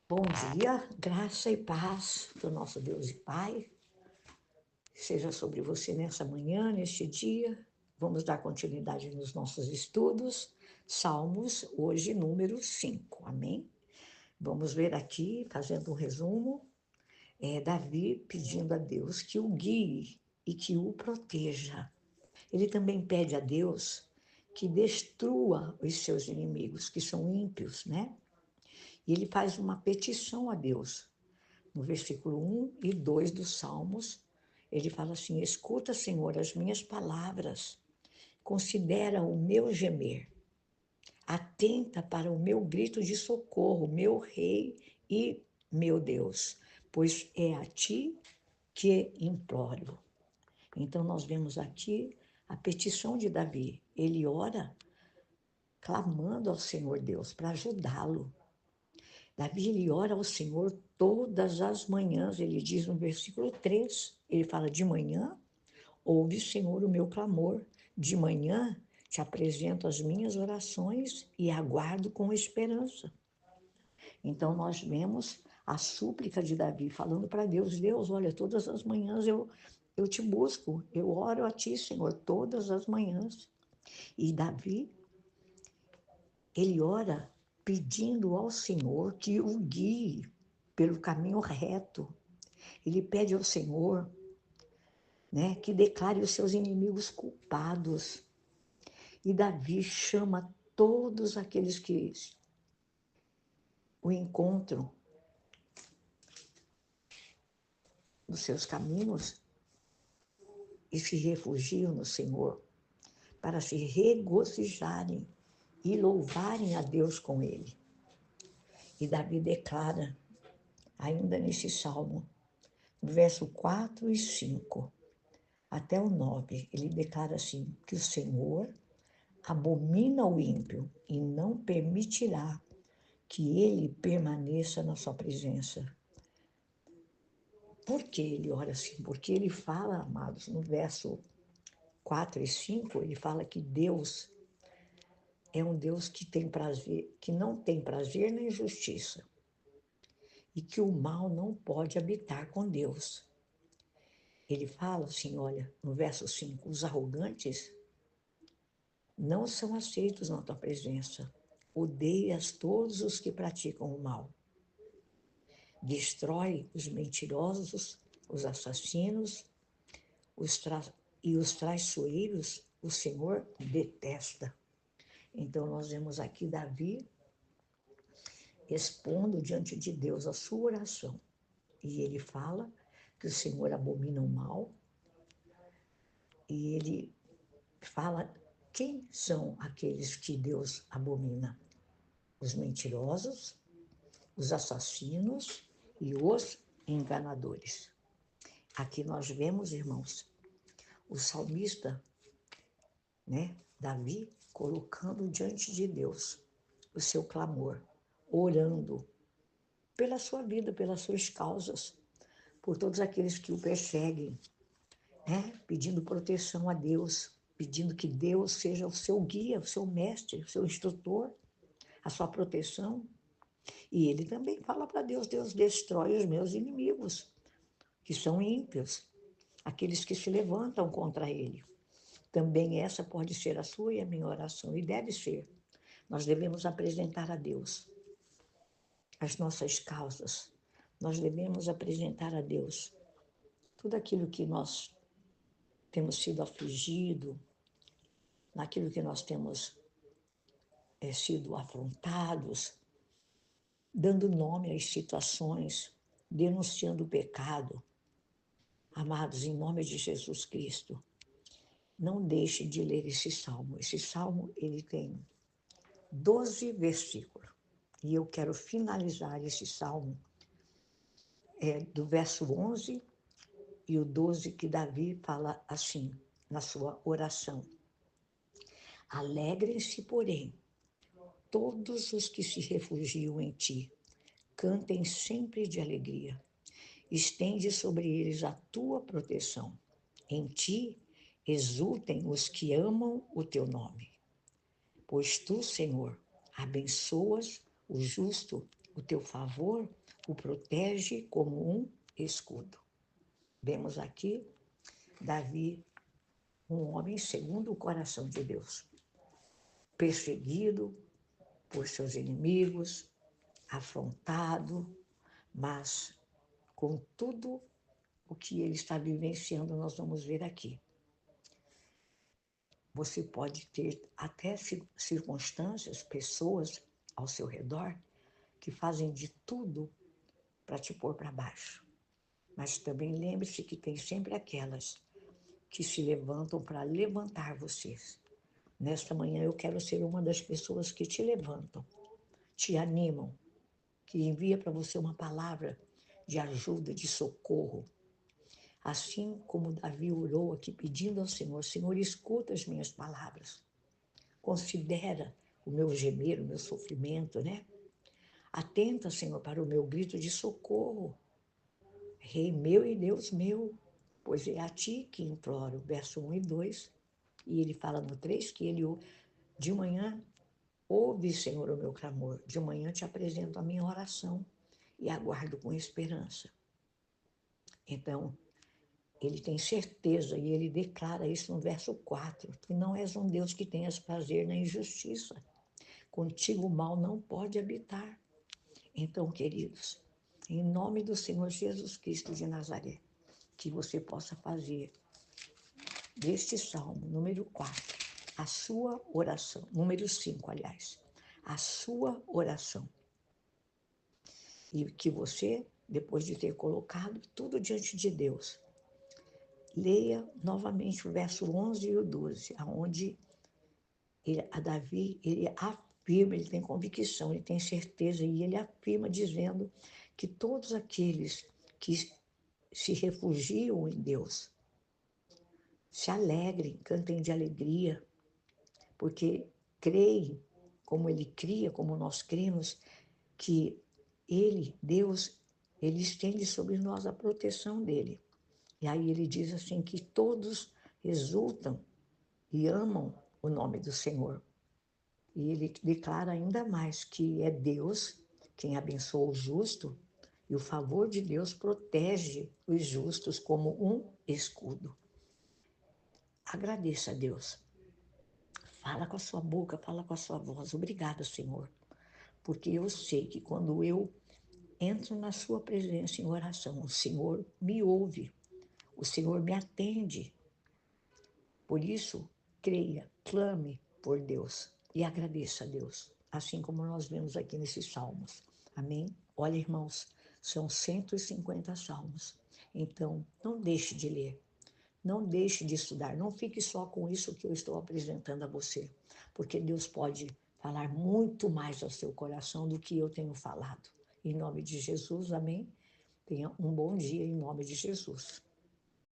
Bom dia, graça e paz do nosso Deus e Pai, seja sobre você nessa manhã, neste dia. Vamos dar continuidade nos nossos estudos. Salmos, hoje, número 5, amém? Vamos ver aqui, fazendo um resumo, Davi pedindo a Deus que o guie e que o proteja. Ele também pede a Deus que destrua os seus inimigos, que são ímpios, né? E ele faz uma petição a Deus. No versículo 1 e 2 dos Salmos, ele fala assim: escuta, Senhor, as minhas palavras, considera o meu gemer, atenta para o meu grito de socorro, meu Rei e meu Deus, pois é a ti que imploro. Então, nós vemos aqui a petição de Davi. Ele ora clamando ao Senhor Deus para ajudá-lo. Davi, ele ora ao Senhor todas as manhãs, ele diz no versículo 3, ele fala: de manhã, ouve, Senhor, o meu clamor, de manhã te apresento as minhas orações e aguardo com esperança. Então nós vemos a súplica de Davi falando para Deus: Deus, olha, todas as manhãs eu te busco, eu oro a ti, Senhor, todas as manhãs. E Davi, ele ora pedindo ao Senhor que o guie pelo caminho reto. Ele pede ao Senhor, né, que declare os seus inimigos culpados. E Davi chama todos aqueles que o encontram nos seus caminhos e se refugiam no Senhor para se regozijarem e louvarem a Deus com ele. E Davi declara, ainda nesse salmo, no verso 4 e 5, até o 9, ele declara assim, que o Senhor abomina o ímpio e não permitirá que ele permaneça na sua presença. Por que ele ora assim? Porque ele fala, amados, no verso 4 e 5, ele fala que Deus é um Deus que tem prazer, que não tem prazer na injustiça e que o mal não pode habitar com Deus. Ele fala assim, olha, no verso 5, os arrogantes não são aceitos na tua presença. Odeias todos os que praticam o mal. Destrói os mentirosos, os assassinos, e os traiçoeiros, o Senhor detesta. Então nós vemos aqui Davi expondo diante de Deus a sua oração. E ele fala que o Senhor abomina o mal. E ele fala quem são aqueles que Deus abomina: os mentirosos, os assassinos e os enganadores. Aqui nós vemos, irmãos, o salmista, né, Davi, colocando diante de Deus o seu clamor, orando pela sua vida, pelas suas causas, por todos aqueles que o perseguem, né, pedindo proteção a Deus, pedindo que Deus seja o seu guia, o seu mestre, o seu instrutor, a sua proteção. E ele também fala para Deus: Deus, destrói os meus inimigos, que são ímpios, aqueles que se levantam contra ele. Também essa pode ser a sua e a minha oração, e deve ser. Nós devemos apresentar a Deus as nossas causas. Nós devemos apresentar a Deus tudo aquilo que nós temos sido afligido, naquilo que nós temos sido afrontados, dando nome às situações, denunciando o pecado. Amados, em nome de Jesus Cristo, não deixe de ler esse salmo. Esse salmo, ele tem 12 versículos. E eu quero finalizar esse salmo do verso 11 e o 12, que Davi fala assim, na sua oração: alegrem-se, porém, todos os que se refugiam em ti, cantem sempre de alegria. Estende sobre eles a tua proteção. Em ti exultem os que amam o teu nome. Pois tu, Senhor, abençoas o justo o teu favor o protege como um escudo. Vemos aqui Davi, um homem segundo o coração de Deus, perseguido por seus inimigos, afrontado, mas com tudo o que ele está vivenciando, nós vamos ver aqui. Você pode ter até circunstâncias, pessoas ao seu redor que fazem de tudo para te pôr para baixo. Mas também lembre-se que tem sempre aquelas que se levantam para levantar vocês. Nesta manhã eu quero ser uma das pessoas que te levantam, te animam, que envia para você uma palavra de ajuda, de socorro. Assim como Davi orou aqui pedindo ao Senhor, Senhor, escuta as minhas palavras. Considera o meu gemer, o meu sofrimento, né? Atenta, Senhor, para o meu grito de socorro. Rei meu e Deus meu, pois é a ti que imploro. Verso 1 e 2. E ele fala no 3 que ele, de manhã, ouve, Senhor, o meu clamor. De manhã te apresento a minha oração e aguardo com esperança. Então, ele tem certeza e ele declara isso no verso 4. Tu não és um Deus que tenhas prazer na injustiça. Contigo o mal não pode habitar. Então, queridos, em nome do Senhor Jesus Cristo de Nazaré, que você possa fazer deste Salmo, número 4, a sua oração, número 5, aliás, a sua oração. E que você, depois de ter colocado tudo diante de Deus, leia novamente o verso 11 e o 12, onde a Davi, ele afirma, ele tem convicção, ele tem certeza, e ele afirma dizendo que todos aqueles que se refugiam em Deus se alegrem, cantem de alegria, porque creem, como ele cria, como nós cremos, que ele, Deus, ele estende sobre nós a proteção dele. E aí ele diz assim que todos exultam e amam o nome do Senhor. E ele declara ainda mais que é Deus quem abençoa o justo e o favor de Deus protege os justos como um escudo. Agradeça a Deus. Fala com a sua boca, fala com a sua voz. Obrigada, Senhor, porque eu sei que quando eu entro na sua presença em oração, o Senhor me ouve, o Senhor me atende. Por isso, creia, clame por Deus e agradeça a Deus, assim como nós vemos aqui nesses salmos. Amém? Olha, irmãos, são 150 salmos. Então, não deixe de ler, não deixe de estudar, não fique só com isso que eu estou apresentando a você, porque Deus pode falar muito mais ao seu coração do que eu tenho falado. Em nome de Jesus, amém? Tenha um bom dia em nome de Jesus.